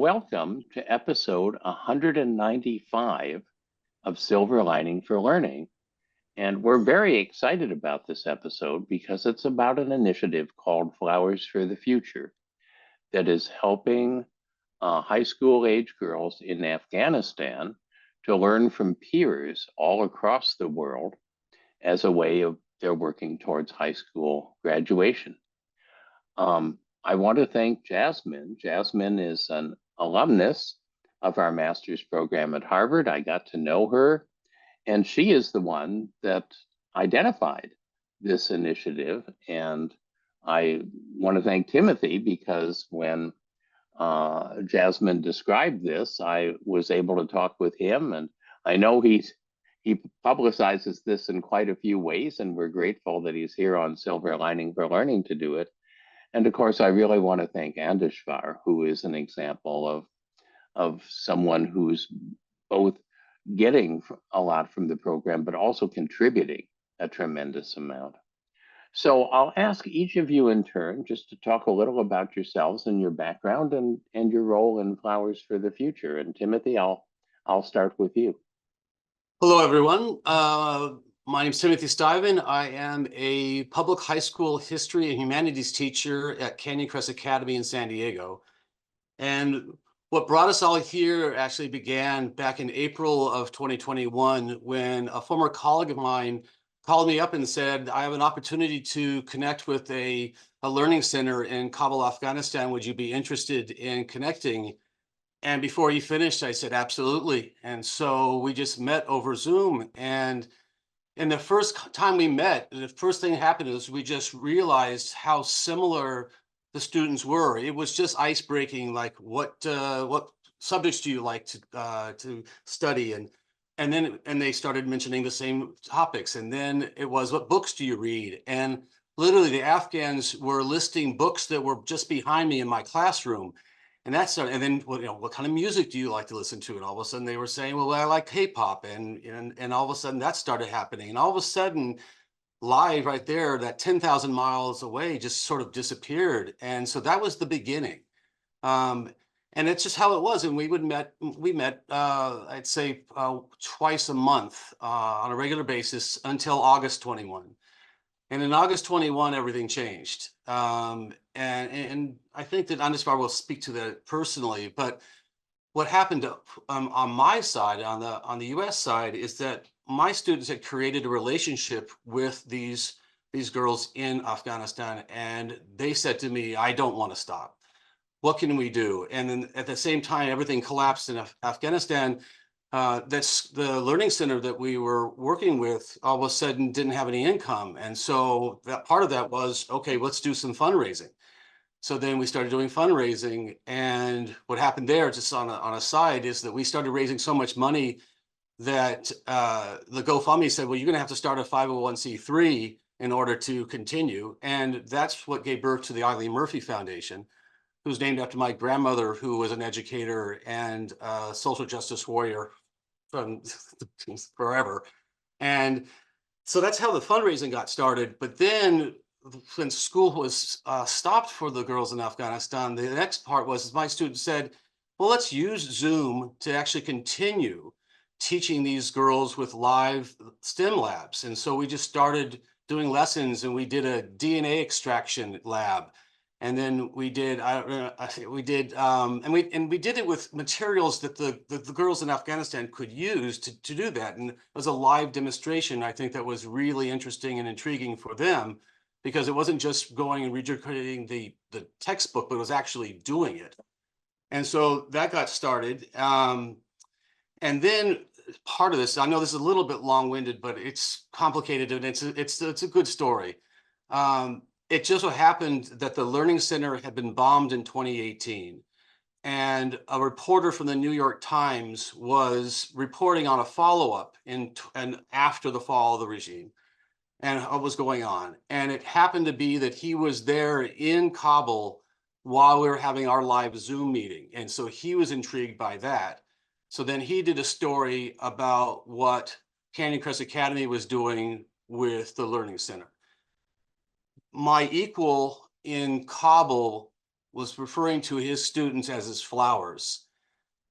welcome to episode 195 of Silver Lining for Learning. And we're very excited about this episode because it's about an initiative called Flowers for the Future that is helping high school age girls in Afghanistan to learn from peers all across the world as a way of their working towards high school graduation. I want to thank Jasmin. Jasmin is an alumnus of our master's program at Harvard. I got to know her, and she is the one that identified this initiative. And I want to thank Timothy because when Jasmin described this, I was able to talk with him, and I know he publicizes this in quite a few ways, and we're grateful that he's here on Silver Lining for Learning to do it. And of course, I really want to thank Andishvar, who is an example of someone who's both getting a lot from the program, but also contributing a tremendous amount. So I'll ask each of you in turn just to talk a little about yourselves and your background and your role in Flowers for the Future. And Timothy, I'll start with you. Hello, everyone. My name is Timothy Stiven. I am a public high school history and humanities teacher at Canyon Crest Academy in San Diego. And what brought us all here actually began back in April of 2021 when a former colleague of mine called me up and said, I have an opportunity to connect with a learning center in Kabul, Afghanistan. Would you be interested in connecting? And before he finished, I said, absolutely. And so we just met over Zoom. And the first time we met, the first thing that happened is we just realized how similar the students were. It was just ice-breaking, like what subjects do you like to study? And then they started mentioning the same topics. And then it was, what books do you read? And literally the Afghans were listing books that were just behind me in my classroom. And that started, and then what kind of music do you like to listen to? And all of a sudden they were saying, well, I like K-pop, and all of a sudden that started happening. And all of a sudden, live right there, that 10,000 miles away just sort of disappeared. And so that was the beginning. And it's just how it was. And we met, I'd say twice a month on a regular basis until August 21. And in August 21, everything changed. And I think that Andishvar will speak to that personally. But what happened on my side, on the U.S. side, is that my students had created a relationship with these girls in Afghanistan, and they said to me, "I don't want to stop. What can we do?" And then at the same time, everything collapsed in Afghanistan. That's the learning center that we were working with all of a sudden didn't have any income. And so that part of that was, okay, let's do some fundraising. So then we started doing fundraising. And what happened there, just on a side, is that we started raising so much money that the GoFundMe said, well, you're going to have to start a 501c3 in order to continue. And that's what gave birth to the Eileen Murphy Foundation, who's named after my grandmother, who was an educator and a social justice warrior from forever. And so that's how the fundraising got started. But then when school was stopped for the girls in Afghanistan, the next part was my students said, well, let's use Zoom to actually continue teaching these girls with live STEM labs. And so we just started doing lessons, and we did a DNA extraction lab. And then we did, and we did it with materials that the girls in Afghanistan could use to do that. And it was a live demonstration. I think that was really interesting and intriguing for them, because it wasn't just going and regurgitating the textbook, but it was actually doing it. And so that got started. And then part of this, I know this is a little bit long-winded, but it's complicated, and it's a good story. It just so happened that the Learning Center had been bombed in 2018. And a reporter from the New York Times was reporting on a follow-up and after the fall of the regime and what was going on. And it happened to be that he was there in Kabul while we were having our live Zoom meeting. And so he was intrigued by that. So then he did a story about what Canyon Crest Academy was doing with the Learning Center. My equal in Kabul was referring to his students as his flowers.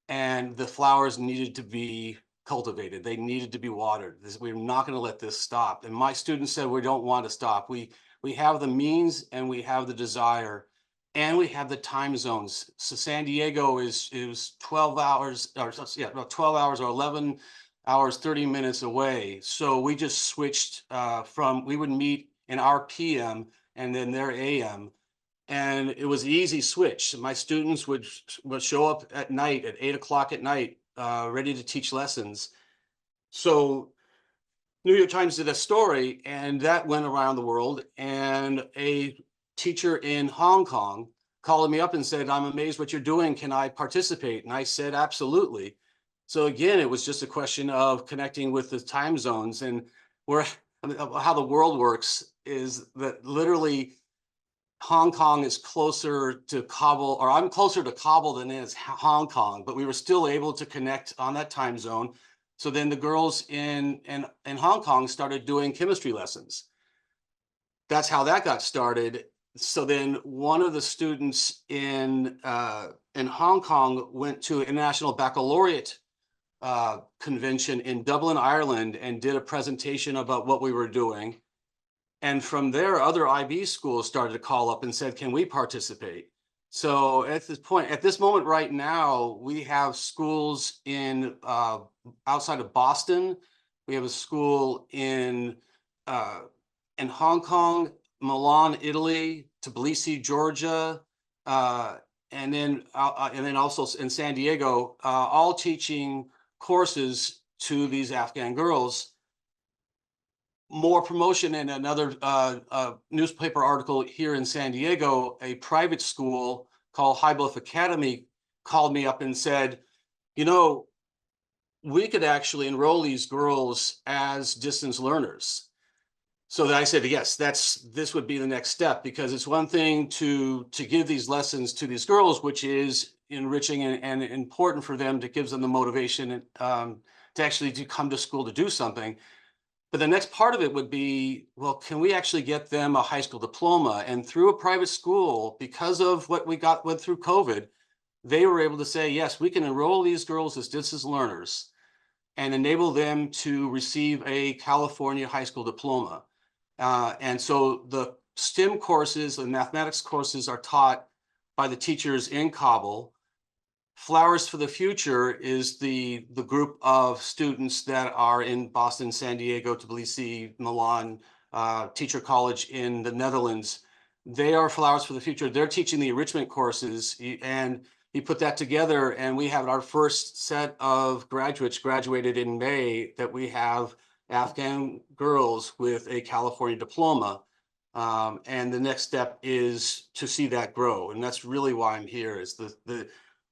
And the flowers needed to be cultivated. They needed to be watered. We're not going to let this stop. And my students said, we don't want to stop. We have the means and we have the desire and we have the time zones. So San Diego is 12 hours or yeah, no, 12 hours or 11 hours, 30 minutes away. So we just switched we would meet in our PM and then their AM. And it was an easy switch. My students would show up at night at 8 o'clock at night, ready to teach lessons. So New York Times did a story, and that went around the world. And a teacher in Hong Kong called me up and said, "I'm amazed what you're doing. Can I participate?" And I said, "Absolutely." So again, it was just a question of connecting with the time zones, and where how the world works is that literally Hong Kong is closer to Kabul, or I'm closer to Kabul than is Hong Kong, but we were still able to connect on that time zone. So then the girls in Hong Kong started doing chemistry lessons. That's how that got started. So then one of the students in Hong Kong went to International Baccalaureate convention in Dublin, Ireland, and did a presentation about what we were doing. And from there, other IB schools started to call up and said, "Can we participate?" So at this moment right now, we have schools in outside of Boston. We have a school uh, in Hong Kong, Milan, Italy, Tbilisi, Georgia, uh, and then also in San Diego, all teaching courses to these Afghan girls. More promotion in another newspaper article here in San Diego, a private school called High Bluff Academy called me up and said, you know, we could actually enroll these girls as distance learners. So that I said, yes, this would be the next step, because it's one thing to give these lessons to these girls, which is enriching and important for them, to gives them the motivation to actually come to school to do something. But the next part of it would be, well, can we actually get them a high school diploma? And through a private school, because of what went through COVID, they were able to say, yes, we can enroll these girls as distance learners and enable them to receive a California high school diploma. And so the STEM courses and mathematics courses are taught by the teachers in Kabul. Flowers for the Future is the group of students that are in Boston, San Diego, Tbilisi, Milan, Teacher College in the Netherlands. They are Flowers for the Future. They're teaching the enrichment courses, and you put that together, and we have our first set of graduates graduated in May, that we have Afghan girls with a California diploma. And the next step is to see that grow. And that's really why I'm here, is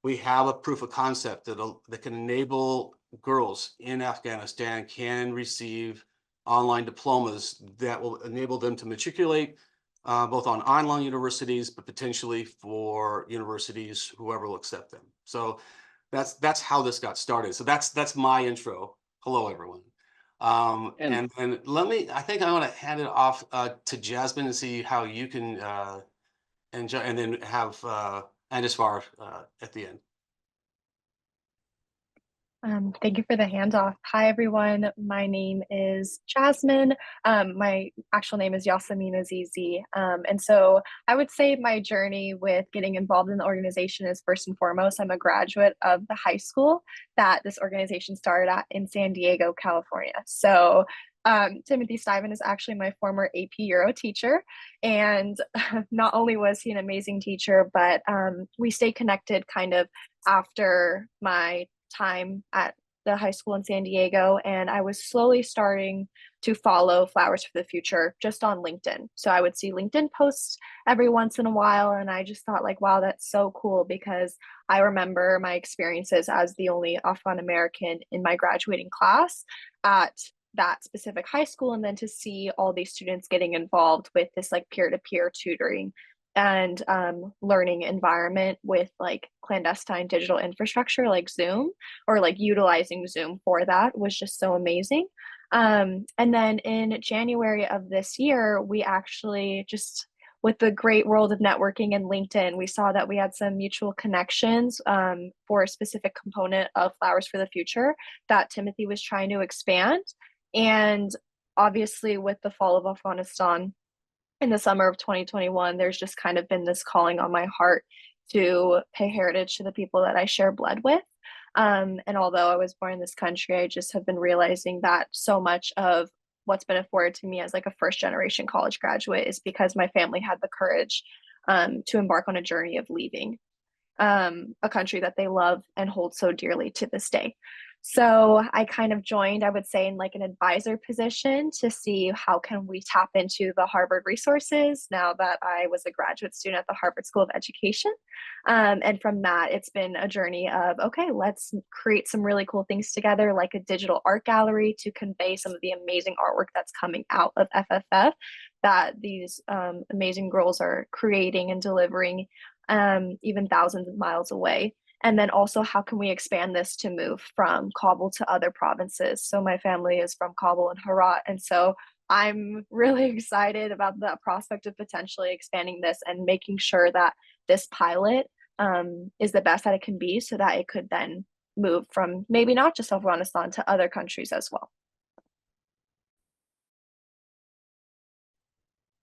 we have a proof of concept that can enable girls in Afghanistan can receive online diplomas that will enable them to matriculate both on online universities, but potentially for universities, whoever will accept them. So that's how this got started. So that's my intro. Hello, everyone. And And I think I want to hand it off to Jasmin and see how you can and then have Andishvar at the end. Thank you for the handoff. Hi, everyone. My name is Jasmin. My actual name is Jasmin Azizi. And so I would say my journey with getting involved in the organization is, first and foremost, I'm a graduate of the high school that this organization started at in San Diego, California. So Timothy Stiven is actually my former AP Euro teacher. And not only was he an amazing teacher, but we stayed connected kind of after my time at the high school in San Diego, and I was slowly starting to follow Flowers for the Future just on LinkedIn. So I would see LinkedIn posts every once in a while, and I just thought, like, wow, that's so cool, because I remember my experiences as the only Afghan American in my graduating class at that specific high school, and then to see all these students getting involved with this like peer-to-peer tutoring and learning environment with like clandestine digital infrastructure like Zoom, or like utilizing Zoom for that, was just so amazing. And then in January of this year, we actually just with the great world of networking and LinkedIn, we saw that we had some mutual connections for a specific component of Flowers for the Future that Timothy was trying to expand. And obviously, with the fall of Afghanistan in the summer of 2021, there's just kind of been this calling on my heart to pay heritage to the people that I share blood with. And although I was born in this country, I just have been realizing that so much of what's been afforded to me as like a first generation college graduate is because my family had the courage to embark on a journey of leaving a country that they love and hold so dearly to this day. So I kind of joined, I would say, in like an advisor position to see how can we tap into the Harvard resources now that I was a graduate student at the Harvard School of Education. And from that, it's been a journey of, okay, let's create some really cool things together, like a digital art gallery to convey some of the amazing artwork that's coming out of FFF that these amazing girls are creating and delivering even thousands of miles away. And then also, how can we expand this to move from Kabul to other provinces? So my family is from Kabul and Herat. And so I'm really excited about the prospect of potentially expanding this and making sure that this pilot is the best that it can be so that it could then move from maybe not just Afghanistan to other countries as well.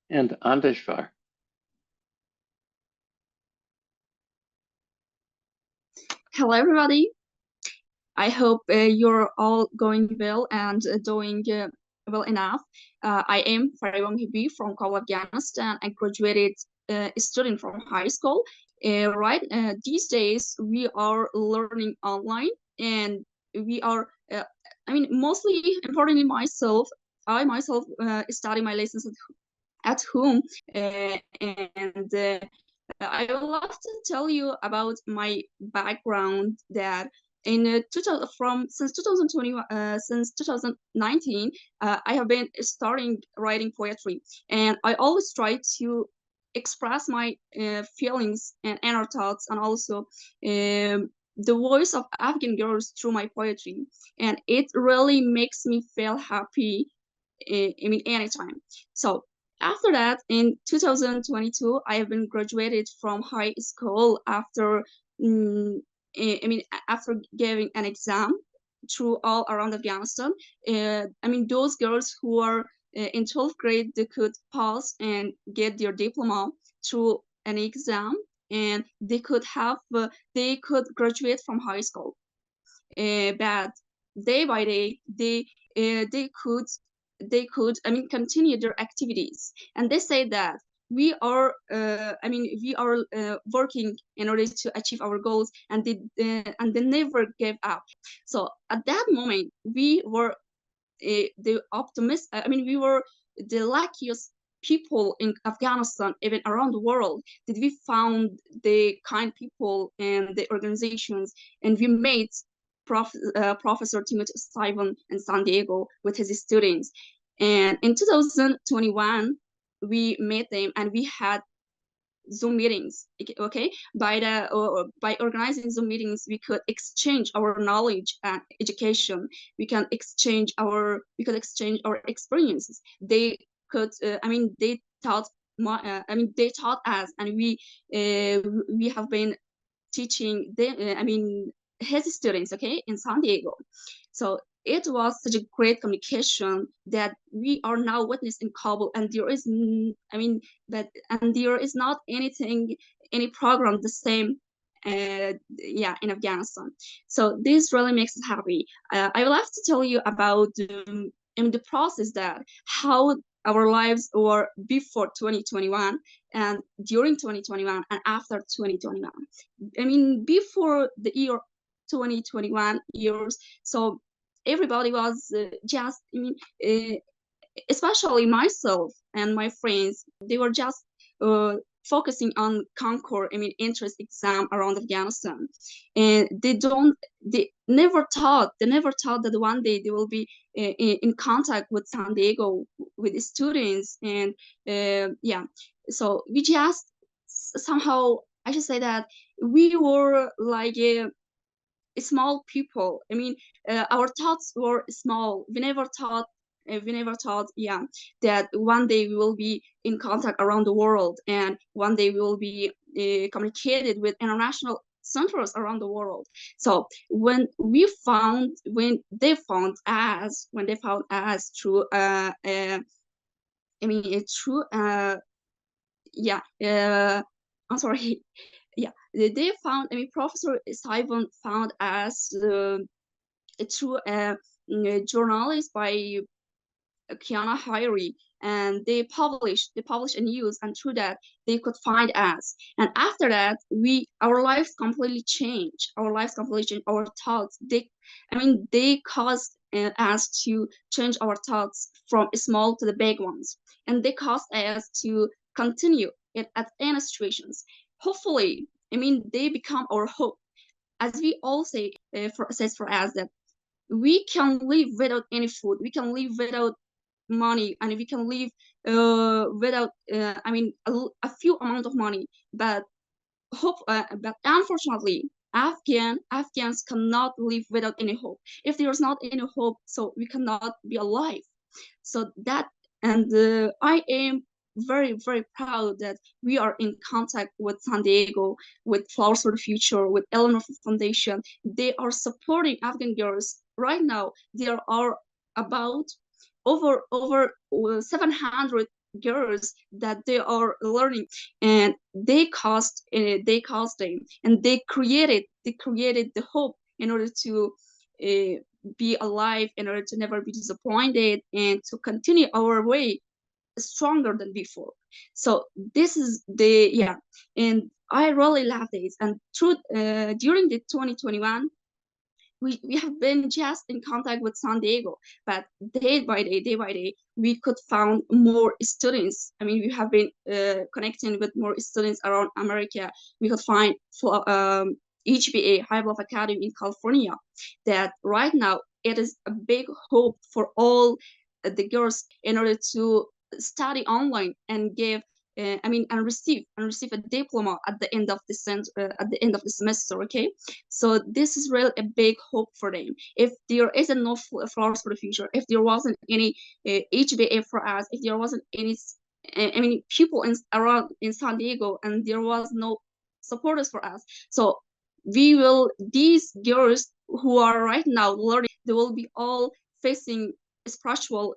And Andishvar. Hello, everybody. I hope you're all going well and doing well enough. I am Mohibi from Kabul, Afghanistan. I graduated student from high school. Right, these days we are learning online, and we are, mostly importantly I myself study my lessons at home, and I would love to tell you about my background that in 2000 from since 2020 since 2019 I have been starting writing poetry, and I always try to express my feelings and inner thoughts, and also the voice of Afghan girls through my poetry, and it really makes me feel happy. Anytime. So after that, in 2022, I have been graduated from high school after, after giving an exam through all around Afghanistan. Those girls who are in 12th grade, they could pass and get their diploma through an exam, and they could graduate from high school. But day by day, they could continue their activities, and they say that we are working in order to achieve our goals, and they never gave up. So at that moment we were the optimist we were the luckiest people in Afghanistan, even around the world, that we found the kind people and the organizations, and we made Professor Timothy Stiven in San Diego with his students. And in 2021, we met them, and we had Zoom meetings. Okay, by organizing Zoom meetings, we could exchange our knowledge and education. We could exchange our experiences. They could, they taught they taught us, and we have been teaching them, his students, okay, in San Diego. So it was such a great communication that we are now witnessing in Kabul, and there is, there is not any program the same, in Afghanistan. So this really makes us happy. I will have to tell you about the process, that how our lives were before 2021 and during 2021 and after 2021. Before the year 2021 years, so everybody was just, especially myself and my friends, they were just focusing on concord entrance exam around Afghanistan, and they never thought that one day they will be in contact with San Diego, with the students. And so we just somehow, I should say that we were like small people. Our thoughts were small. We never thought we never thought, yeah, that one day we will be in contact around the world, and one day we will be communicated with international centers around the world. So when they found us through it's true. Yeah. I'm sorry. Yeah, they found. Professor Stiven found us through a journalist by Kiana Hyrie, and they published a news, and through that they could find us. And after that, our lives completely changed. Our thoughts. They caused us to change our thoughts from small to the big ones, and they caused us to continue it at any situations. Hopefully, they become our hope. As we all say, says for us that we can live without any food, we can live without money, and we can live without a few amount of money, but but unfortunately Afghans cannot live without any hope. If there's not any hope, so we cannot be alive. So that, and I am very, very proud that we are in contact with San Diego, with Flowers for the Future, with Eleanor Foundation. They are supporting Afghan girls right now. There are about over 700 girls that they are learning, and they caused them, and they created the hope in order to uh, be alive, in order to never be disappointed, and to continue our way stronger than before. So this is the, yeah, and I really love this. And during the 2021, we have been just in contact with San Diego, but day by day, we could found more students. We have been connecting with more students around America. We could find HBA, High Bluff Academy in California, that right now it is a big hope for all the girls in order to study online and give and receive a diploma at the end of the semester. Okay, so this is really a big hope for them. If there isn't no Flowers for the Future, if there wasn't any HBA for us, if there wasn't any people around in San Diego, and there was no supporters for us, so these girls who are right now learning, they will be all facing spiritual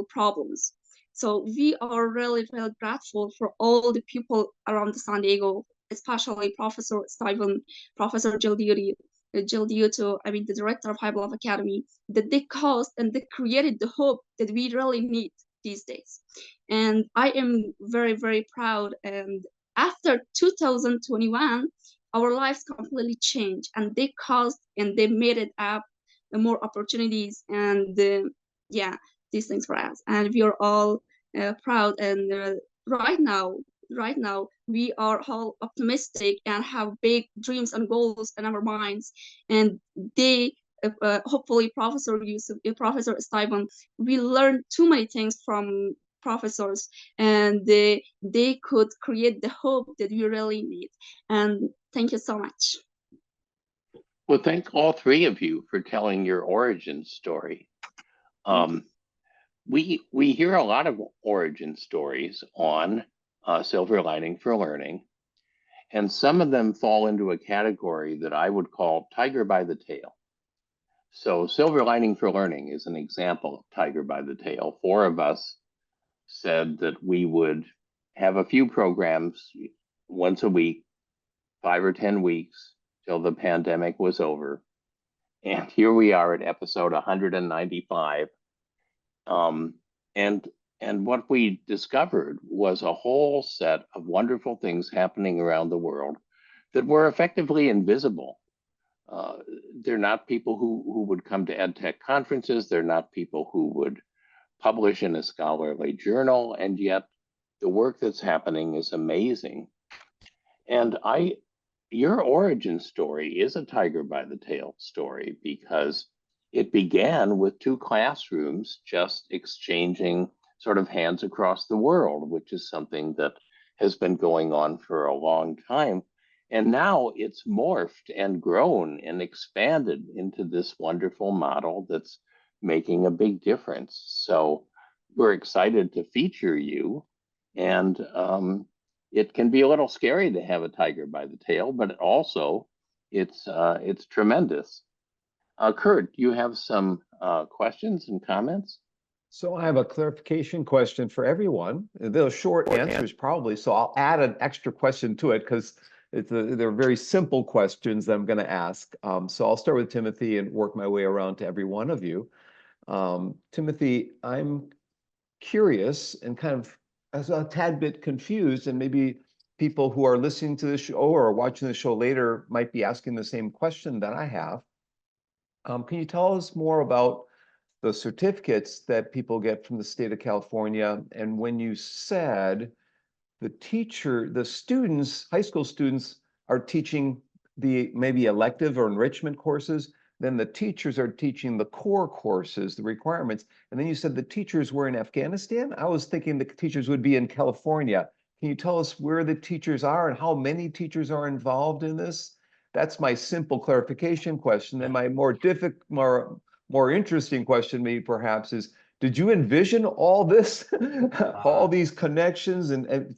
problems. So we are really, really grateful for all the people around San Diego, especially Professor Stiven, Professor Jill Diuto, the director of High Bluff Academy, that they caused and they created the hope that we really need these days. And I am very, very proud. And after 2021, our lives completely changed, and they caused and they made it up more opportunities, and yeah, these things for us. And we are all proud. And right now we are all optimistic and have big dreams and goals in our minds. And they hopefully Professor Yusuf, Professor Stiven, we learned too many things from professors, and they could create the hope that we really need. And thank you so much. Well, thank all three of you for telling your origin story. We hear a lot of origin stories on Silver Lining for Learning, and some of them fall into a category that I would call tiger by the tail. So Silver Lining for Learning is an example of tiger by the tail. 4 of us said that we would have a few programs once a week, 5 or 10 weeks till the pandemic was over. And here we are at episode 195. And what we discovered was a whole set of wonderful things happening around the world that were effectively invisible. They're not people who would come to EdTech conferences. They're not people who would publish in a scholarly journal. And yet the work that's happening is amazing. And your origin story is a tiger by the tail story, because it began with 2 classrooms just exchanging sort of hands across the world, which is something that has been going on for a long time. And now it's morphed and grown and expanded into this wonderful model that's making a big difference. So we're excited to feature you. And it can be a little scary to have a tiger by the tail, but also it's tremendous. Kurt, you have some questions and comments? So I have a clarification question for everyone. They're short answers probably, so I'll add an extra question to it because they're very simple questions that I'm going to ask. So I'll start with Timothy and work my way around to every one of you. Timothy, I'm curious and kind of as a tad bit confused, and maybe people who are listening to the show or watching the show later might be asking the same question that I have. Can you tell us more about the certificates that people get from the state of California? And when you said the students, high school students are teaching the maybe elective or enrichment courses, then the teachers are teaching the core courses, the requirements. And then you said the teachers were in Afghanistan. I was thinking the teachers would be in California. Can you tell us where the teachers are and how many teachers are involved in this? That's my simple clarification question. And my more interesting question, maybe perhaps, is did you envision all this, all these connections and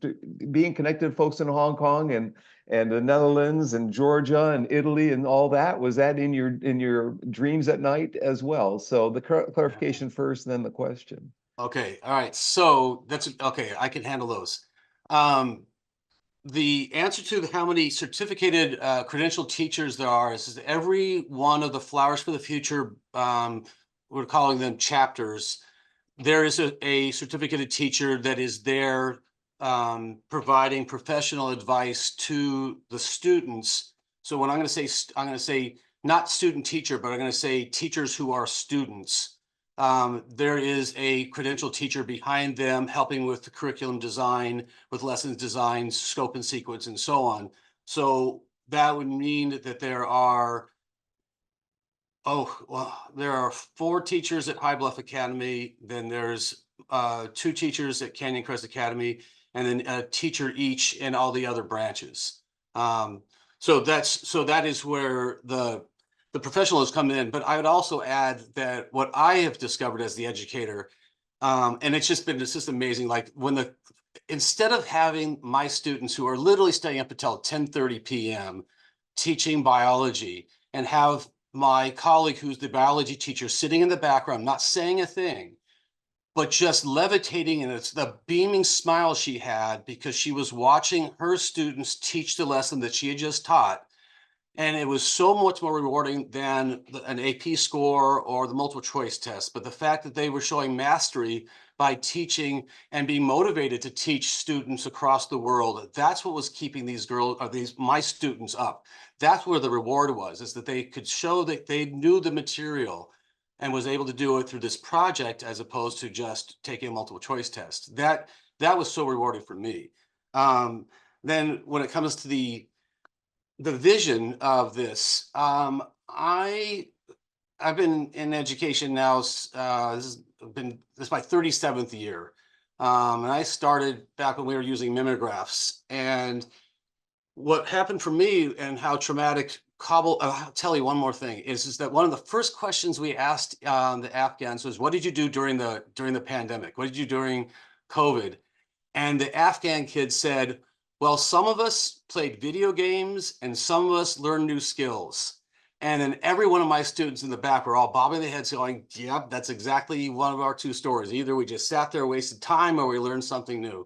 being connected to folks in Hong Kong and the Netherlands and Georgia and Italy and all that? Was that in your dreams at night as well? So the clarification first, then the question. Okay, all right. So that's okay. I can handle those. The answer to how many certificated credentialed teachers there are is every one of the Flowers for the Future, we're calling them chapters. There is a certificated teacher that is there providing professional advice to the students. So when I'm going to say not student teacher, but I'm going to say teachers who are students. There is a credentialed teacher behind them helping with the curriculum design, with lessons design, scope and sequence, and so on. So that would mean that there are, there are 4 teachers at High Bluff Academy, then there's 2 teachers at Canyon Crest Academy, and then a teacher each in all the other branches. So that is where the professionals come in. But I would also add that what I have discovered as the educator, and it's just amazing. Like instead of having my students who are literally staying up until 10:30 p.m. teaching biology, and have my colleague who's the biology teacher sitting in the background, not saying a thing, but just levitating, and it's the beaming smile she had because she was watching her students teach the lesson that she had just taught. And it was so much more rewarding than an AP score or the multiple choice test. But the fact that they were showing mastery by teaching and being motivated to teach students across the world, that's what was keeping these my students up. That's where the reward was, is that they could show that they knew the material and was able to do it through this project as opposed to just taking a multiple choice test. That was so rewarding for me. Then when it comes to the vision of this, I've been in education now. This is my 37th year, and I started back when we were using mimeographs. And what happened for me and how traumatic I'll tell you one more thing is that one of the first questions we asked the Afghans was, "What did you do during the pandemic? What did you do during COVID?" And the Afghan kids said, "Well, some of us played video games and some of us learned new skills." And then every one of my students in the back were all bobbing their heads going, "Yep, that's exactly one of our 2 stories. Either we just sat there, wasted time, or we learned something new."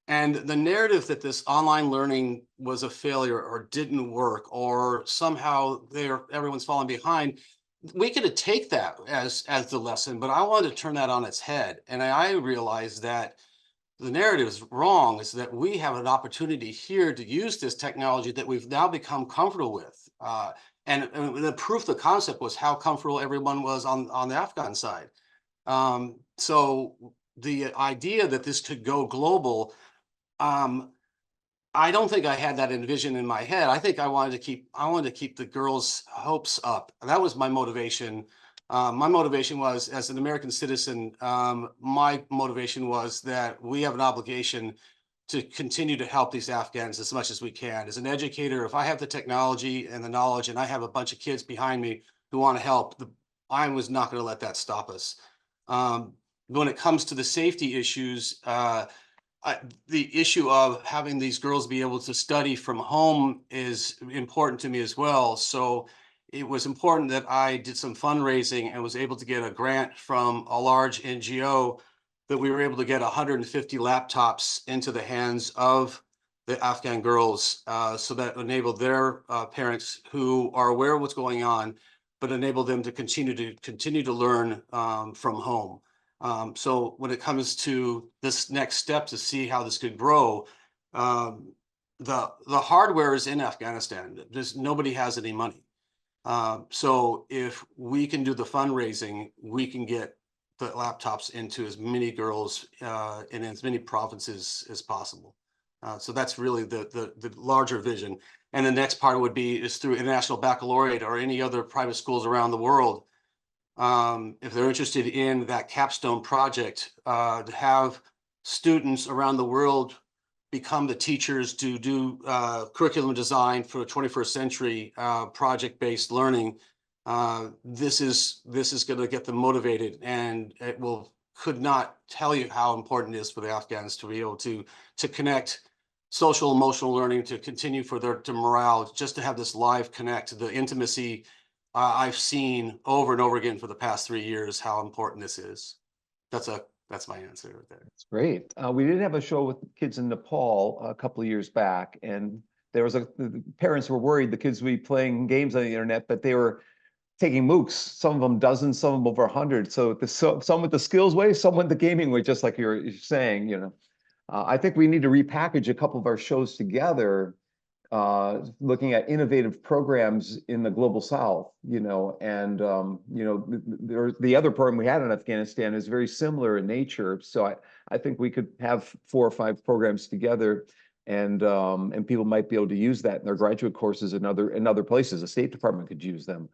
And the narrative that this online learning was a failure or didn't work or somehow everyone's falling behind, we could take that as the lesson, but I wanted to turn that on its head. And I realized that the narrative is wrong, is that we have an opportunity here to use this technology that we've now become comfortable with. And the proof of the concept was how comfortable everyone was on the Afghan side. So the idea that this could go global, I don't think I had that envision in my head. I think I wanted to keep the girls' hopes up. And that was my motivation. My motivation was, as an American citizen, my motivation was that we have an obligation to continue to help these Afghans as much as we can. As an educator, if I have the technology and the knowledge and I have a bunch of kids behind me who want to help, I was not going to let that stop us. When it comes to the safety issues, the issue of having these girls be able to study from home is important to me as well. So it was important that I did some fundraising and was able to get a grant from a large NGO that we were able to get 150 laptops into the hands of the Afghan girls, so that enabled their parents who are aware of what's going on, but enable them to continue to learn from home. So when it comes to this next step to see how this could grow, the hardware is in Afghanistan. Just nobody has any money. So if we can do the fundraising, we can get the laptops into as many girls in as many provinces as possible. So that's really the larger vision. And the next part would be is through International Baccalaureate or any other private schools around the world. If they're interested in that capstone project, to have students around the world become the teachers to do curriculum design for 21st century project-based learning, this is going to get them motivated, and could not tell you how important it is for the Afghans to be able to connect social emotional learning, to continue for their morale, just to have this live connect, the intimacy. I've seen over and over again for the past 3 years how important this is. That's my answer right there. That's great. We did have a show with kids in Nepal a couple of years back, and there was the parents were worried the kids would be playing games on the internet, but they were taking MOOCs, some of them dozens, some of them over 100. So some with the skills way, some with the gaming way, just like you're saying, you know. I think we need to repackage a couple of our shows together, looking at innovative programs in the global South, you know, and you know, the other program we had in Afghanistan is very similar in nature. So I think we could have 4 or 5 programs together, and people might be able to use that in their graduate courses in other places. The State Department could use them.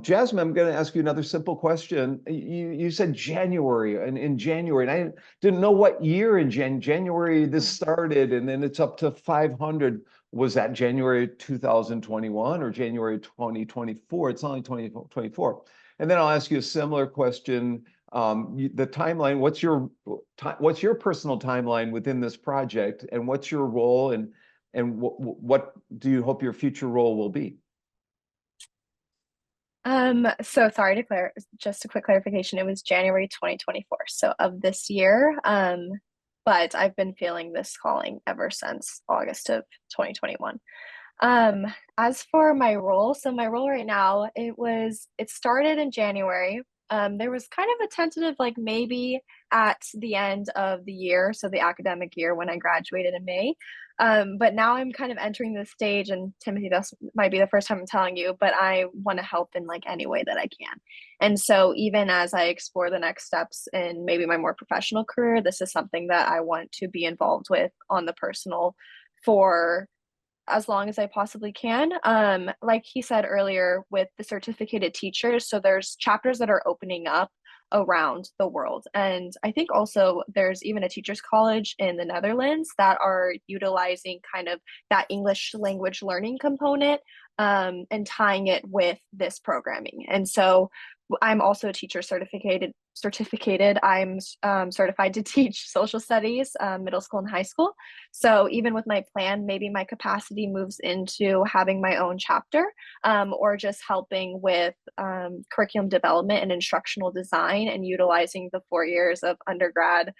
Jasmin, I'm going to ask you another simple question. You said January, and in January, and I didn't know what year in January this started, and then it's up to 500. Was that January 2021 or January 2024? It's only 2024. And then I'll ask you a similar question. The timeline, what's your personal timeline within this project, and what's your role, and what do you hope your future role will be? So sorry to just a quick clarification. It was January 2024, so of this year. But I've been feeling this calling ever since August of 2021. As for my role, so my role right now, it started in January. There was kind of a tentative, like maybe at the end of the year, so the academic year when I graduated in May. But now I'm kind of entering this stage, and Timothy, this might be the first time I'm telling you, but I want to help in like any way that I can. And so even as I explore the next steps in maybe my more professional career, this is something that I want to be involved with on the personal for as long as I possibly can. Like he said earlier, with the certificated teachers, so there's chapters that are opening up around the world. And I think also there's even a teachers college in the Netherlands that are utilizing kind of that English language learning component, and tying it with this programming. And so I'm also a teacher certificated. I'm certified to teach social studies, middle school and high school. So even with my plan, maybe my capacity moves into having my own chapter, or just helping with curriculum development and instructional design, and utilizing the 4 years of undergrad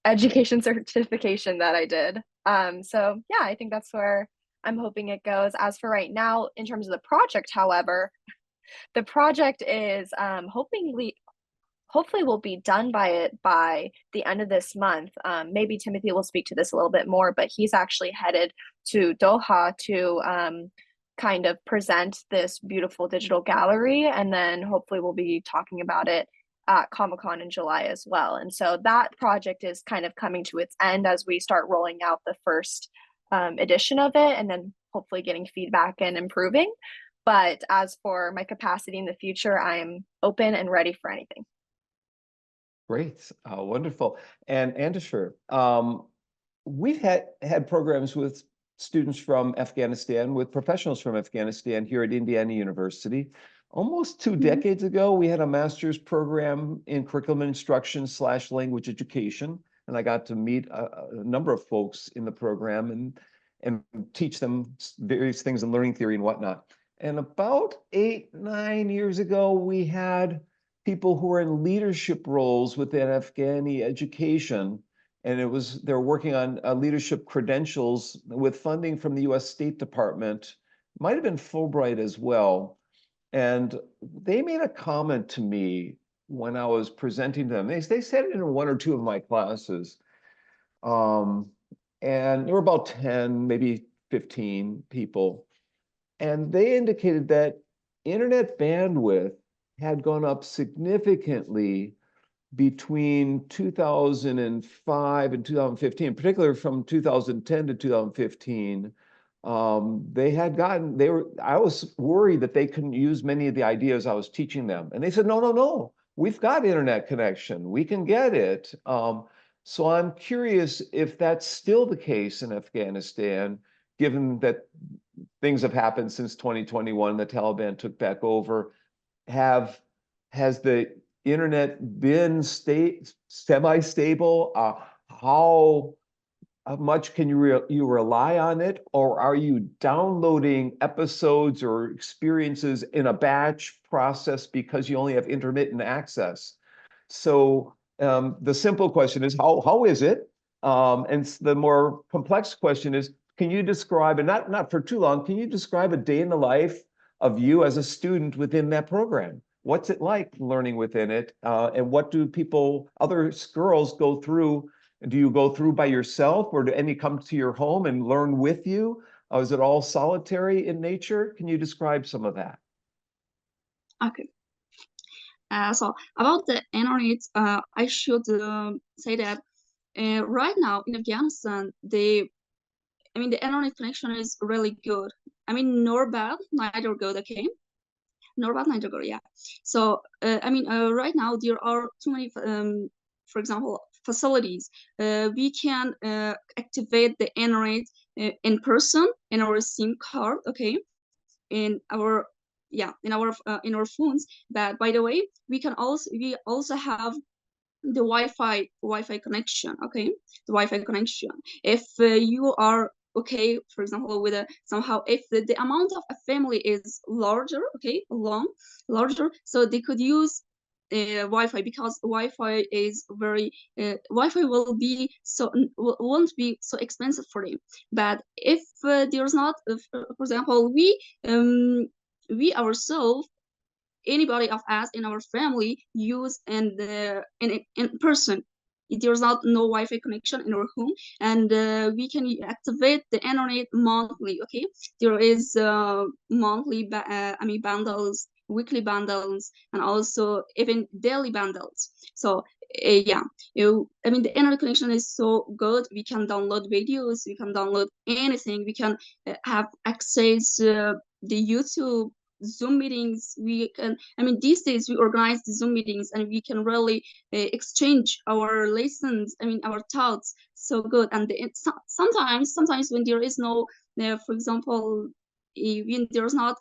education certification that I did. So yeah, I think that's where I'm hoping it goes. As for right now, in terms of the project, however, the project is hopefully will be done by the end of this month. Maybe Timothy will speak to this a little bit more, but he's actually headed to Doha to kind of present this beautiful digital gallery, and then hopefully we'll be talking about it at Comic-Con in July as well. And so that project is kind of coming to its end as we start rolling out the first edition of it, and then hopefully getting feedback and improving. But as for my capacity in the future, I am open and ready for anything. Great, wonderful. And Andishvar, we've had programs with students from Afghanistan, with professionals from Afghanistan here at Indiana University. Almost 2 Mhm. decades ago, we had a master's program in curriculum instruction / language education, and I got to meet a number of folks in the program and teach them various things in learning theory and whatnot. And about 8, 9 years ago, we had people who were in leadership roles within Afghani education, and they're working on leadership credentials with funding from the U.S. State Department, might have been Fulbright as well. And they made a comment to me when I was presenting to them. They said it in 1 or 2 of my classes. And there were about 10, maybe 15 people. And they indicated that internet bandwidth had gone up significantly between 2005 and 2015, particularly from 2010 to 2015. I was worried that they couldn't use many of the ideas I was teaching them. And they said, no, we've got internet connection. We can get it. So I'm curious if that's still the case in Afghanistan, given that things have happened since 2021, the Taliban took back over. Has the internet been semi-stable? How much can you rely on it, or are you downloading episodes or experiences in a batch process because you only have intermittent access? So the simple question is, how is it? And the more complex question is, can you describe, and not for too long, can you describe a day in the life of you as a student within that program? What's it like learning within it? And what do other girls go through? Do you go through by yourself, or do any come to your home and learn with you? Is it all solitary in nature? Can you describe some of that? Okay. So about the internet, I should say that right now in Afghanistan, the internet connection is really good. I mean, nor bad, neither good. Okay, nor bad, neither good. Yeah. So right now there are too many, for example, facilities. We can activate the internet in person in our SIM card. Okay, in our in our phones. But by the way, we also have the Wi-Fi connection. Okay, the Wi-Fi connection. If you are okay, for example, with somehow if the amount of a family is larger, okay, larger, so they could use Wi-Fi, because Wi-Fi is very Wi-Fi won't be so expensive for them. But if there's not, for example, we ourselves, anybody of us in our family use in person, there's no Wi-Fi connection in our home, and we can activate the internet monthly. Okay, there is monthly bundles, weekly bundles, and also even daily bundles. So the internet connection is so good. We can download videos, we can download anything, we can have access the YouTube, Zoom meetings. We can, these days we organize the Zoom meetings, and we can really exchange our lessons, our thoughts, so good. And sometimes when there is no, for example, when there's not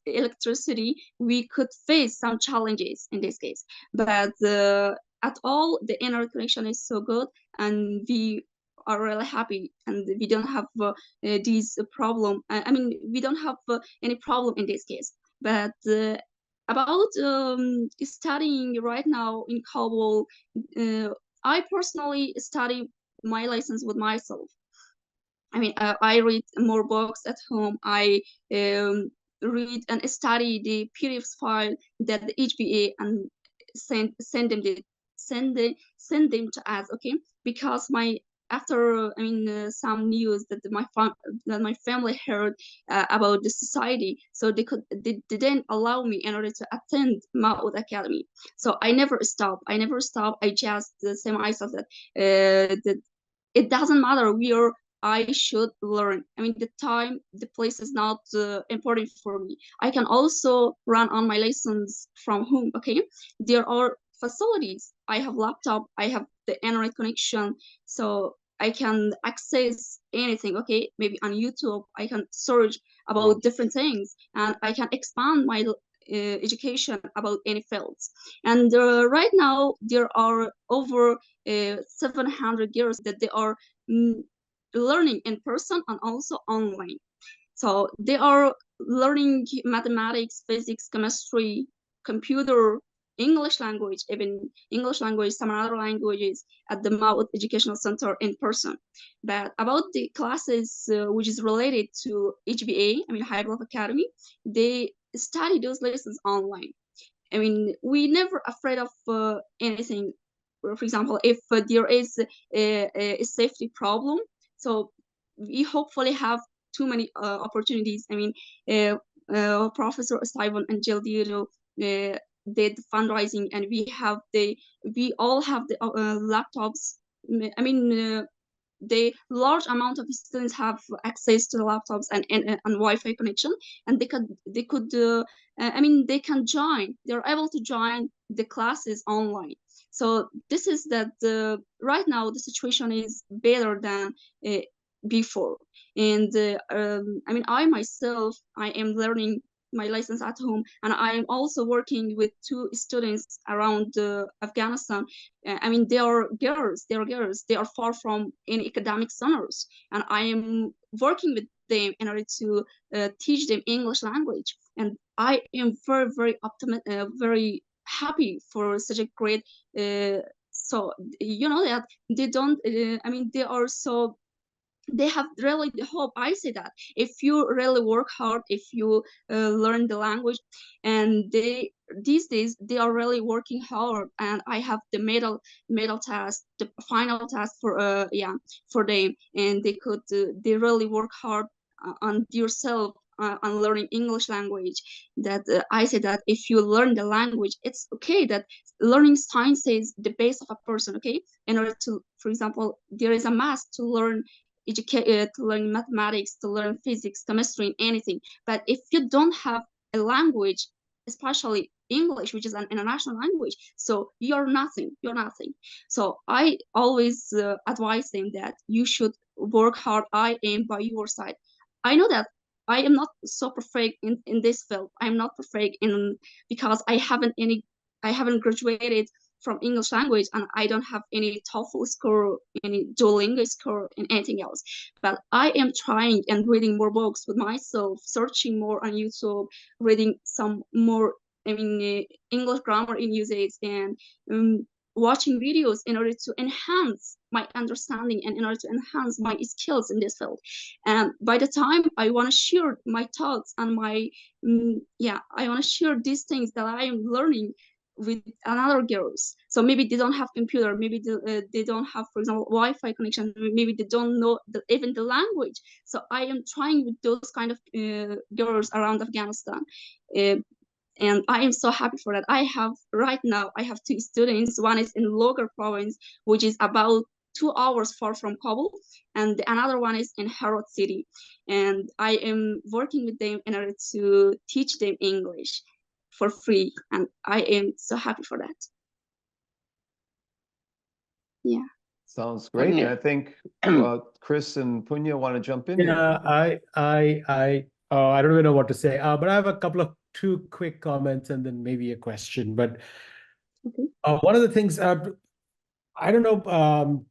electricity, we could face some challenges in this case. But at all, the internet connection is so good, and we are really happy, and we don't have this problem. We don't have any problem in this case. But about studying right now in Kabul, I personally study my lessons with myself. I read more books at home. I read and study the PDF file that the HBA and send them to us. Okay, because after some news that my family heard about the society, so they didn't allow me in order to attend Maud Academy. So I never stop. I just say myself that that it doesn't matter where I should learn. The place is not important for me. I can also run on my lessons from home. Okay, there are facilities. I have laptop. I have the internet connection, so I can access anything. Okay, maybe on YouTube I can search about different things, and I can expand education about any fields. And right now there are over 700 girls that they are learning in person and also online. So they are learning mathematics, physics, chemistry, computer, English language, even English language, some other languages at the Mouth Educational Center in person. But about the classes which is related to HBA, I mean Higher Growth Academy, they study those lessons online. I mean, we never afraid of anything. For example, if there is a safety problem, so we hopefully have too many opportunities. I mean, Professor Stiven and Jill did fundraising, and we all have the laptops. I mean, the large amount of students have access to the laptops and Wi-Fi connection, and they could I mean they can join. They're able to join the classes online. So this is that right now the situation is better than before. And I mean, I myself, I am learning my lessons at home, and I am also working with 2 students around Afghanistan. I mean, they are girls. They are far from any academic centers, and I am working with them in order to teach them English language. And I am very, very optimistic, very happy for such a great. So you know that they don't. I mean, they are so. They have really the hope. I say that if you really work hard, if you learn the language, and these days they are really working hard, and I have the medal test, the final test for for them, and they really work hard on yourself on learning English language. That I say that if you learn the language, it's okay. That learning science is the base of a person. Okay, in order to, for example, there is a must to learn to learn mathematics, to learn physics, chemistry, anything. But if you don't have a language, especially English, which is an international language, so you're nothing. You're nothing. So I always advise them that you should work hard. I am by your side. I know that I am not so perfect in this field. I'm not perfect in because I haven't graduated from English language, and I don't have any TOEFL score, any Duolingo score, and anything else. But I am trying and reading more books with myself, searching more on YouTube, reading some more, I mean, English grammar in usage, and watching videos in order to enhance my understanding and in order to enhance my skills in this field. And by the time I want to share my thoughts and my, I want to share these things that I am learning with another girls. So maybe they don't have computer, maybe they don't have, for example, Wi-Fi connection, maybe they don't know even the language. So I am trying with those kind of girls around Afghanistan. And I am so happy for that. Right now I have 2 students. One is in Logar province, which is about 2 hours far from Kabul, and another one is in Herat city. And I am working with them in order to teach them English for free, and I am so happy for that. Yeah. Sounds great. And I think Chris and Punya want to jump in here. Yeah, I don't even know what to say, but I have a couple of 2 quick comments and then maybe a question. But Okay. One of the things, I don't know,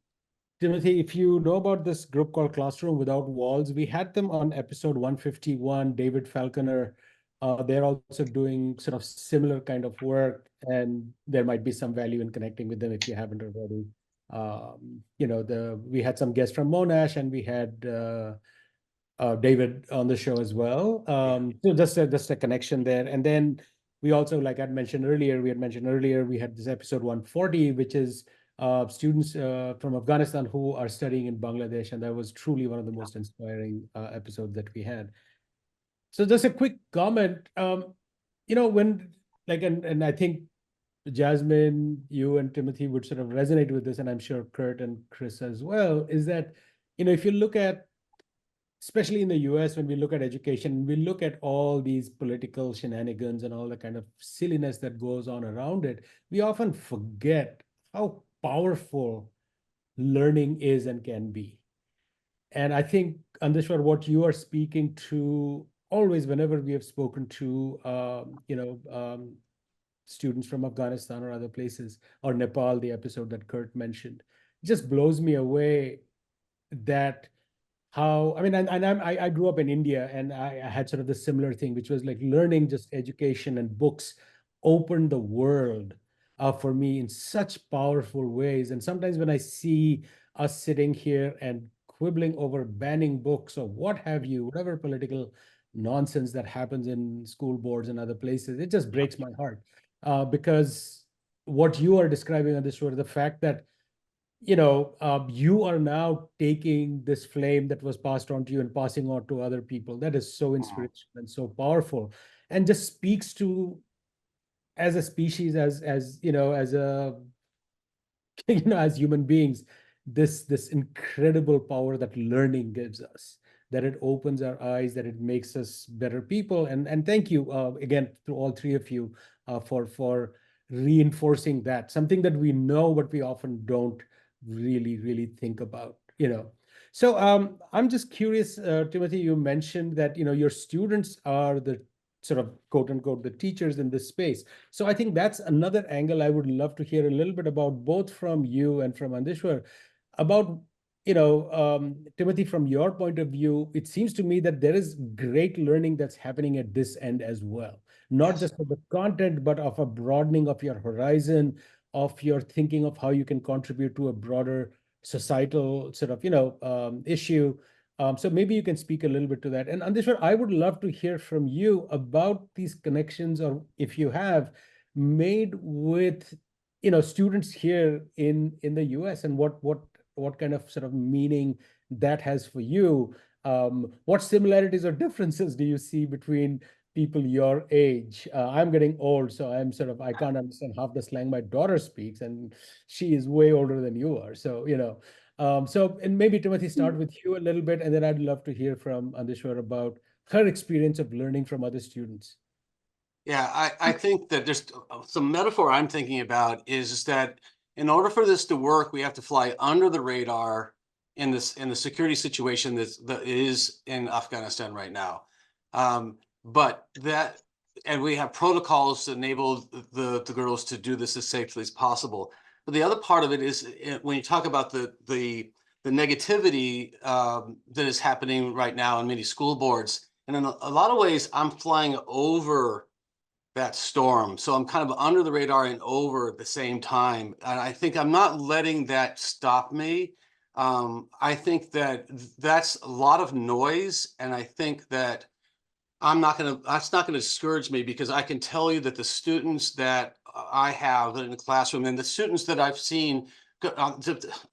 Timothy, if you know about this group called Classroom Without Walls, we had them on episode 151, David Falconer. They're also doing sort of similar kind of work, and there might be some value in connecting with them if you haven't already. You know, we had some guests from Monash, and we had David on the show as well. So just a connection there. And then we also, like I mentioned earlier, we had this episode 140, which is students from Afghanistan who are studying in Bangladesh, and that was truly one of the most inspiring episodes that we had. So just a quick comment, you know, when and I think Jasmin, you and Timothy would sort of resonate with this, and I'm sure Kurt and Chris as well, is that, you know, if you look at, especially in the US, when we look at education, we look at all these political shenanigans and all the kind of silliness that goes on around it, we often forget how powerful learning is and can be. And I think, Andishvar, what you are speaking to always, whenever we have spoken to, students from Afghanistan or other places, or Nepal, the episode that Kurt mentioned, it just blows me away that how, I mean, I grew up in India, and I had sort of the similar thing, which was like learning, just education and books opened the world for me in such powerful ways. And sometimes when I see us sitting here and quibbling over banning books or what have you, whatever political nonsense that happens in school boards and other places, it just breaks my heart. Because what you are describing on this show, the fact that you are now taking this flame that was passed on to you and passing on to other people. That is so inspirational and so powerful, and just speaks to, as a species, as as a as human beings, this incredible power that learning gives us, that it opens our eyes, that it makes us better people. And thank you again to all three of you for reinforcing that, something that we know but we often don't really think about. So I'm just curious, Timothy, you mentioned that your students are the sort of quote unquote the teachers in this space. So I think that's another angle I would love to hear a little bit about, both from you and from Andishwar, about Timothy, from your point of view. It seems to me that there is great learning that's happening at this end as well, not Yes. just of the content, but of a broadening of your horizon, of your thinking of how you can contribute to a broader societal sort of issue. So maybe you can speak a little bit to that. And Andishwar, I would love to hear from you about these connections, or if you have made with students here in the US, and what kind of sort of meaning that has for you. What similarities or differences do you see between people your age? I'm getting old, so I can't understand half the slang my daughter speaks, and she is way older than you are. So, and maybe Timothy, start with you a little bit, and then I'd love to hear from Andishwar about her experience of learning from other students. Yeah, I think that there's some metaphor I'm thinking about is that in order for this to work, we have to fly under the radar in the security situation that is in Afghanistan right now. And we have protocols to enable the girls to do this as safely as possible. But the other part of it is when you talk about the negativity that is happening right now in many school boards, and in a lot of ways, I'm flying over that storm. So I'm kind of under the radar and over at the same time. And I think I'm not letting that stop me. I think that that's a lot of noise. And I think that that's not going to discourage me, because I can tell you that the students that I have in the classroom and the students that I've seen,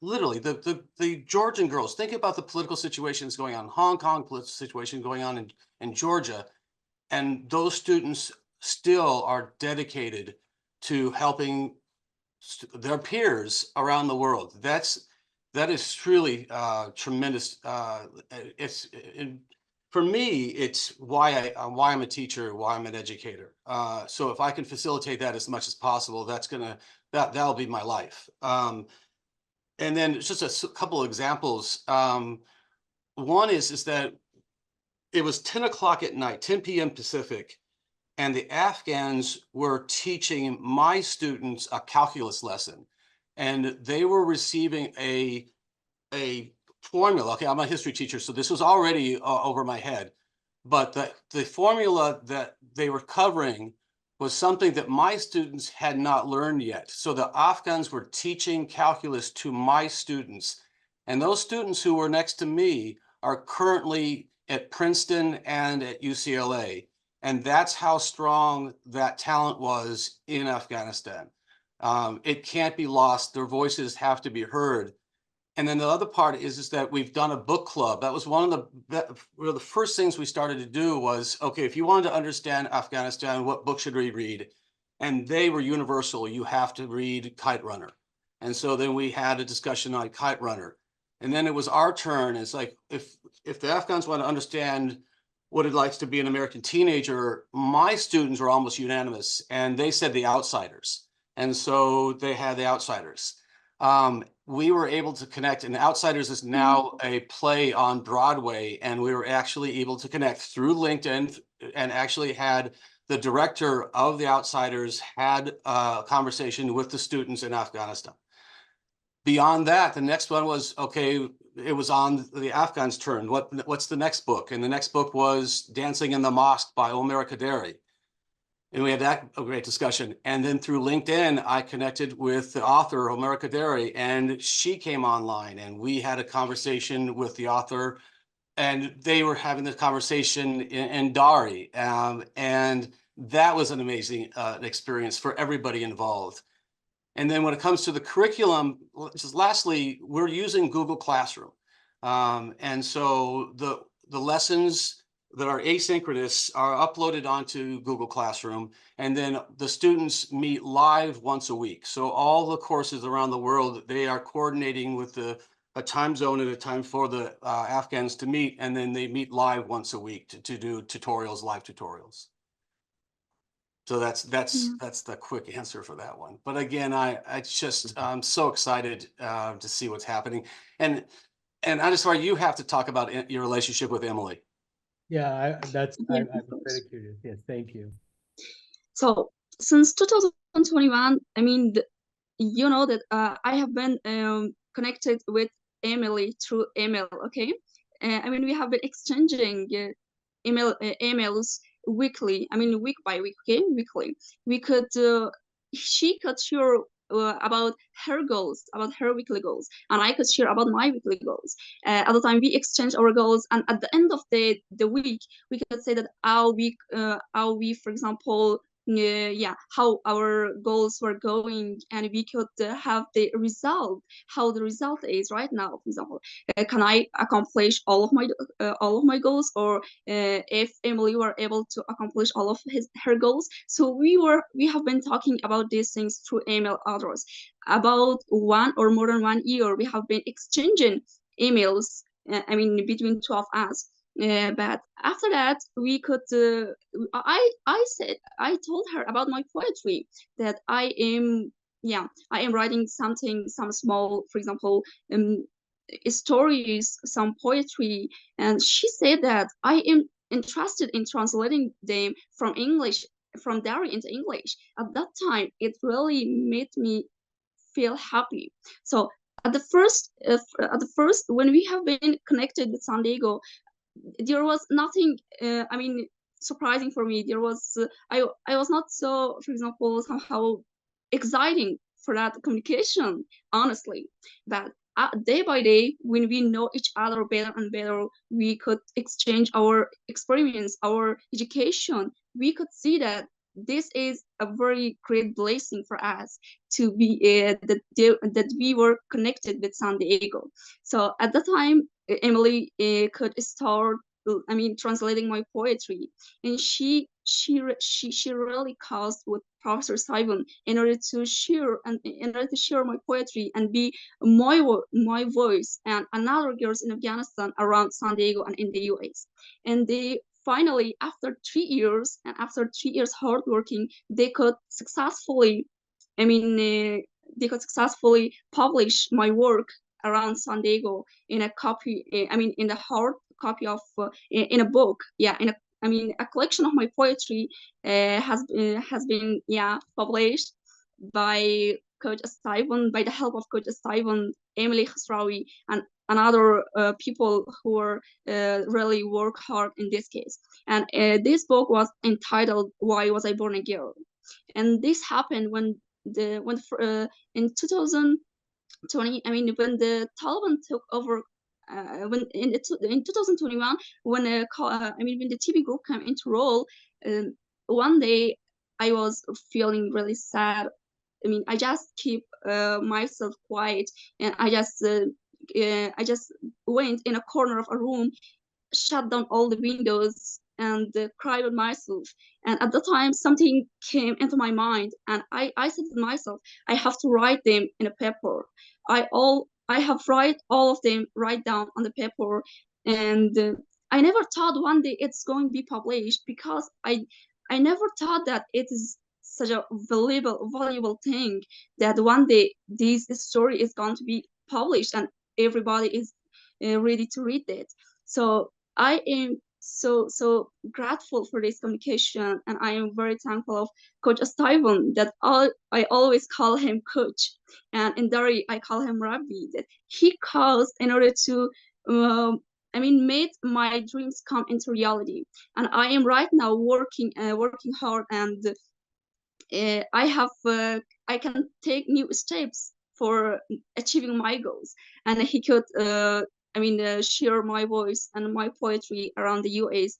literally the Georgian girls, think about the political situations going on in Hong Kong, political situation going on in Georgia. And those students still are dedicated to helping their peers around the world. That is truly tremendous. For me, it's why I'm a teacher, why I'm an educator. So if I can facilitate that as much as possible, that'll be my life. And then just a couple of examples. One is that it was 10 o'clock at night, 10 p.m. Pacific, and the Afghans were teaching my students a calculus lesson, and they were receiving a formula. Okay, I'm a history teacher, so this was already over my head, but the formula that they were covering was something that my students had not learned yet. So the Afghans were teaching calculus to my students, and those students who were next to me are currently at Princeton and at UCLA. And that's how strong that talent was in Afghanistan. It can't be lost. Their voices have to be heard. And then the other part is that we've done a book club. That was one of the first things we started to do was, okay, if you wanted to understand Afghanistan, what book should we read? And they were universal. You have to read Kite Runner. And so then we had a discussion on Kite Runner. And then it was our turn. It's like, if the Afghans want to understand what it likes to be an American teenager, my students were almost unanimous, and they said The Outsiders. And so they had The Outsiders. we were able to connect, and Outsiders is now a play on Broadway, and we were actually able to connect through LinkedIn, and actually had the director of the Outsiders had a conversation with the students in Afghanistan. Beyond that, the next one was, okay, it was on the Afghans' turn. What's the next book? And the next book was Dancing in the Mosque by Omer Kaderi. And we had a great discussion. And then through LinkedIn, I connected with the author, Omer Kaderi, and she came online, and we had a conversation with the author, and they were having this conversation in Dari. And that was an amazing experience for everybody involved. And then when it comes to the curriculum, just lastly, we're using Google Classroom. And so the lessons that are asynchronous are uploaded onto Google Classroom, and then the students meet live once a week. So all the courses around the world, they are coordinating with a time zone and a time for the Afghans to meet, and then they meet live once a week to do tutorials, live tutorials. So that's the quick answer for that one. But again, I'm so excited to see what's happening. And Andishvar, you have to talk about your relationship with Emily. Yeah, I'm very curious. Yes, thank you. So since 2021, I mean, you know that I have been connected with Emily through email. Okay, I mean, we have been exchanging emails weekly. I mean, week by week. Okay, weekly. We could she could share about her goals, about her weekly goals, and I could share about my weekly goals. At the time, we exchange our goals, and at the end of the week, we could say that how we, for example, how our goals were going, and we could have the result, how the result is right now. For example, can I accomplish all of my goals, or if Emily were able to accomplish all of her goals. So we have been talking about these things through email address. About 1 or more than 1 year, we have been exchanging emails. I mean, between two of us. But after that, we could. I told her about my poetry, that I am writing some small, for example, stories, some poetry, and she said that I am interested in translating them from Dari into English. At that time, it really made me feel happy. So at the first, when we have been connected with San Diego, there was nothing. I mean, surprising for me. There was I was not so, for example, somehow exciting for that communication, honestly. But day by day, when we know each other better and better, we could exchange our experience, our education. We could see that this is a very great blessing for us to be that we were connected with San Diego. So at the time, Emily could start, I mean, translating my poetry, and she really caused with Professor Stiven in order to share my poetry and be my voice and another girls in Afghanistan around San Diego and in the US. And they finally, after 3 years and after 3 years hard working, they could successfully, publish my work around San Diego in a copy. In the hard copy of in a book. Yeah, a collection of my poetry has been published by Coach Stiven, by the help of Coach Stiven, Emily Khosrawi, and other people who are really work hard in this case. And this book was entitled "Why Was I Born a Girl?" And this happened when in 2020. I mean, when the Taliban took over. When in 2021, when when the TB group came into role, one day I was feeling really sad. I mean, I just keep myself quiet, and I just went in a corner of a room, shut down all the windows, and cried with myself. And at the time, something came into my mind, and I said to myself, I have to write them in a paper. I have write all of them right down on the paper, and I never thought one day it's going to be published, because I never thought that it is such a valuable thing that one day this story is going to be published and everybody is ready to read it. So I am so grateful for this communication, and I am very thankful of Coach Stiven that I always call him Coach, and in Dari I call him Rabbi, that he calls in order to made my dreams come into reality. And I am right now working hard, and I can take new steps for achieving my goals. And he could share my voice and my poetry around the US.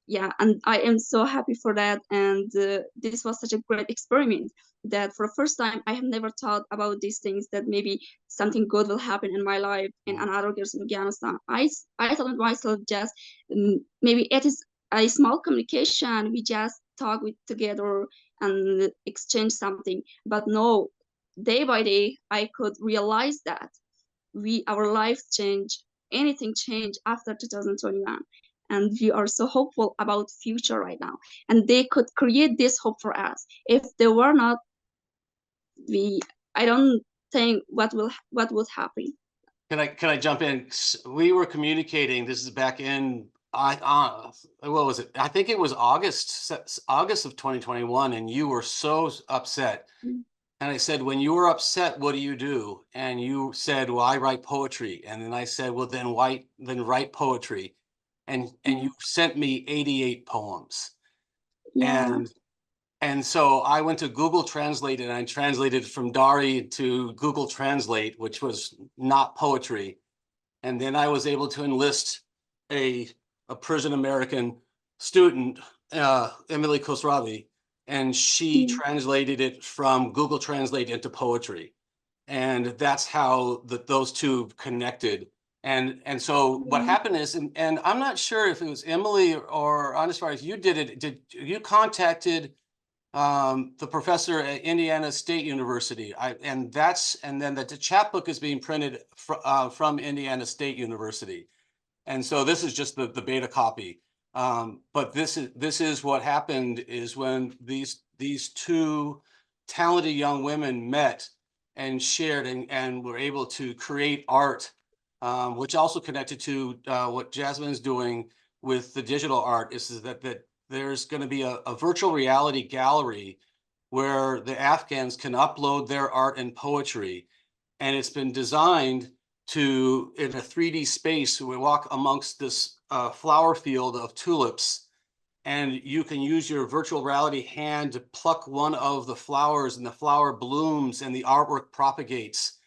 Yeah, and I am so happy for that. And this was such a great experiment that for the first time I have never thought about these things, that maybe something good will happen in my life in another girls in Afghanistan. I thought myself just maybe it is a small communication, we just talk with together and exchange something. But no, day by day I could realize that our lives change, anything changed after 2021, and we are so hopeful about future right now, and they could create this hope for us. If they were not, I don't think what would happen. Can I jump in? We were communicating, this is back in what was it? I think it was August of 2021, and you were so upset. And I said, when you were upset, what do you do? And you said, well, I write poetry. And then I said, well, then write poetry. And you sent me 88 poems. Yeah. And so I went to Google Translate, and I translated from Dari to Google Translate, which was not poetry. And then I was able to enlist a Persian American student, Emily Khosravi, and she translated it from Google Translate into poetry. And that's how those two connected. And so what happened is, and I'm not sure if it was Emily or Andishvar, you did it, did you contacted the professor at Indiana State University, and then the chapbook is being printed from Indiana State University, and so this is just the beta copy. But this is what happened, is when these two talented young women met and shared and were able to create art, which also connected to what Jasmin's doing with the digital art, is that there's going to be a virtual reality gallery where the Afghans can upload their art and poetry. And it's been designed to, in a 3D space, we walk amongst this flower field of tulips, and you can use your virtual reality hand to pluck one of the flowers, and the flower blooms and the artwork propagates.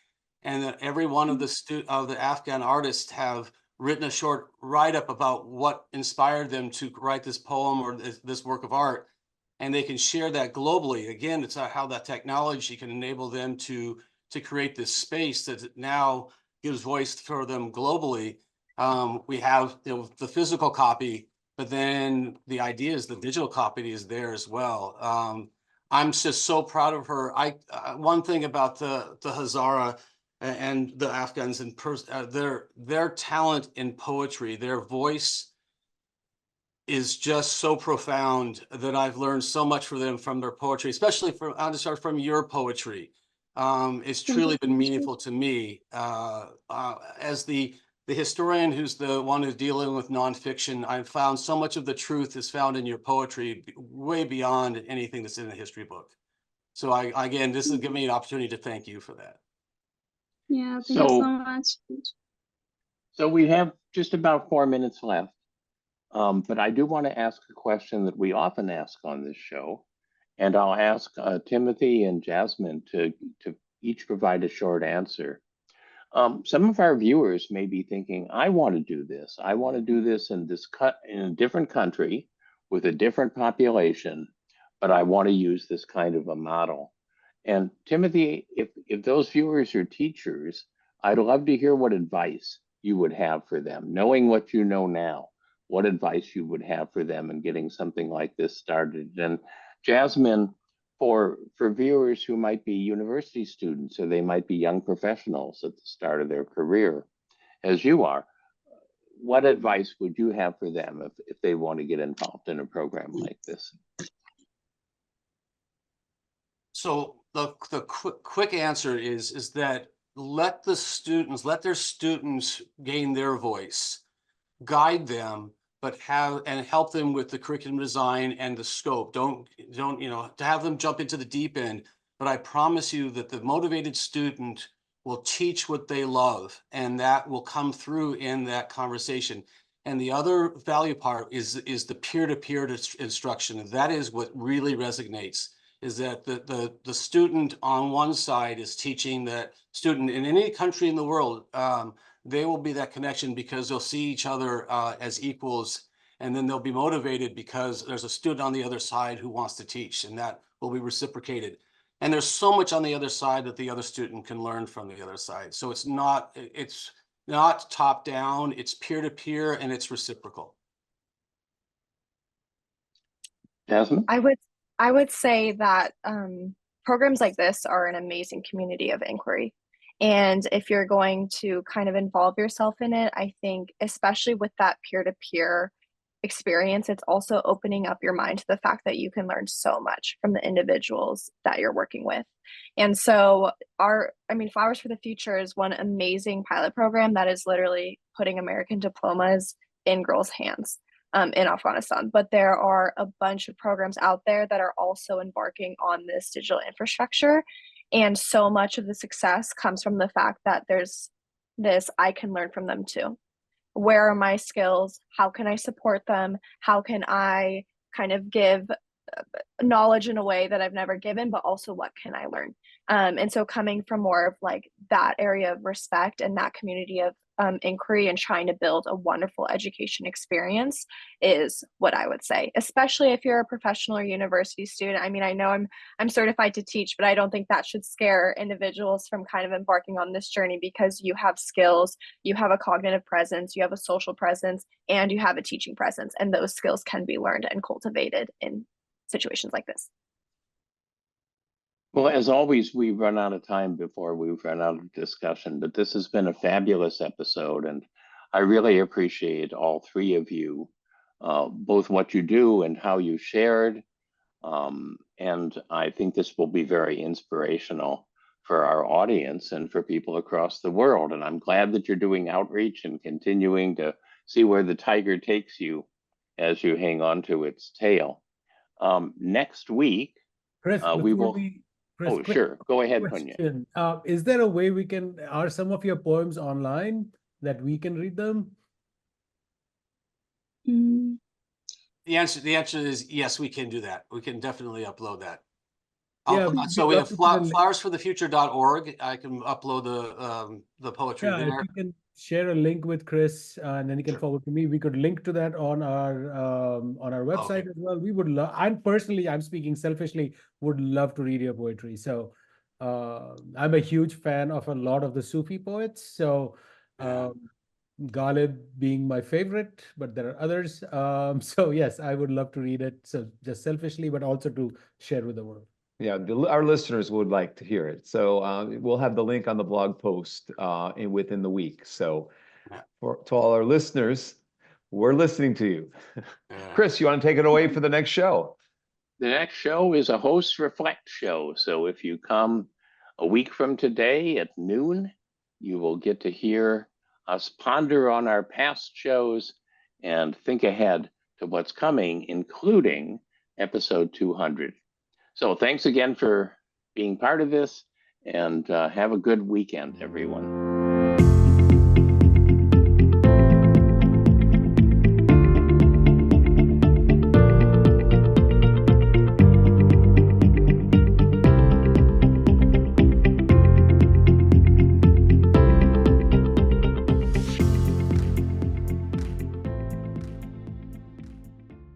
And that every one of the Afghan artists have written a short write-up about what inspired them to write this poem or this work of art, and they can share that globally. Again, it's how that technology can enable them to create this space that now gives voice for them globally. We have the physical copy, but then the idea is the digital copy is there as well. I'm just so proud of her. One thing about the Hazara and the Afghans and their talent in poetry, their voice is just so profound that I've learned so much from them, from their poetry, especially from your poetry. It's truly been meaningful to me as the historian who's the one who's dealing with nonfiction. I've found so much of the truth is found in your poetry, way beyond anything that's in a history book. So again, this is giving me an opportunity to thank you for that. Yeah, thank you so much. So we have just about 4 minutes left, but I do want to ask a question that we often ask on this show, and I'll ask Timothy and Jasmin to each provide a short answer. Some of our viewers may be thinking, I want to do this. I want to do this in a different country with a different population, but I want to use this kind of a model. And Timothy, if those viewers are teachers, I'd love to hear what advice you would have for them, knowing what you know now, what advice you would have for them in getting something like this started. And Jasmin, for viewers who might be university students, or they might be young professionals at the start of their career, as you are, what advice would you have for them if they want to get involved in a program like this? So the quick answer is that let their students gain their voice, guide them, but help them with the curriculum design and the scope. Don't, to have them jump into the deep end. But I promise you that the motivated student will teach what they love, and that will come through in that conversation. And the other value part is the peer-to-peer instruction. And that is what really resonates, is that the student on one side is teaching that student in any country in the world. They will be that connection because they'll see each other as equals, and then they'll be motivated because there's a student on the other side who wants to teach, and that will be reciprocated. And there's so much on the other side that the other student can learn from the other side. So it's not top down, it's peer to peer, and it's reciprocal. Jasmin? I would say that programs like this are an amazing community of inquiry. And if you're going to kind of involve yourself in it, I think, especially with that peer-to-peer experience, it's also opening up your mind to the fact that you can learn so much from the individuals that you're working with. And so Flowers for the Future is one amazing pilot program that is literally putting American diplomas in girls' hands in Afghanistan. But there are a bunch of programs out there that are also embarking on this digital infrastructure. And so much of the success comes from the fact that there's this, I can learn from them too. Where are my skills? How can I support them? How can I kind of give knowledge in a way that I've never given, but also what can I learn? And so coming from more of like that area of respect and that community of inquiry and trying to build a wonderful education experience is what I would say, especially if you're a professional or university student. I mean, I know I'm certified to teach, but I don't think that should scare individuals from kind of embarking on this journey, because you have skills, you have a cognitive presence, you have a social presence, and you have a teaching presence. And those skills can be learned and cultivated in situations like this. Well, as always, we run out of time before we've run out of discussion, but this has been a fabulous episode, and I really appreciate all three of you, both what you do and how you shared. And I think this will be very inspirational for our audience and for people across the world. And I'm glad that you're doing outreach and continuing to see where the tiger takes you as you hang on to its tail. Next week, Chris, we will. Chris, Oh, sure. Go ahead, Punya. question. Is there a way are some of your poems online that we can read them? Mm. The answer is yes, we can do that. We can definitely upload that. Yeah, So we have love to flowersforthefuture.org. I can upload the poetry Yeah, if there. you can share a link with Chris, and then he can forward to me. We could link to that on our website as well. We would love. I'm speaking selfishly, would love to read your poetry. So I'm a huge fan of a lot of the Sufi poets. So Ghalib being my favorite, but there are others. So yes, I would love to read it. So just selfishly, but also to share with the world. Yeah, our listeners would like to hear it. So we'll have the link on the blog post within the week. So to all our listeners, we're listening to you. Chris, you want to take it away for the next show? The next show is a Host Reflect show. So if you come a week from today at noon, you will get to hear us ponder on our past shows and think ahead to what's coming, including episode 200. So thanks again for being part of this, and have a good weekend, everyone.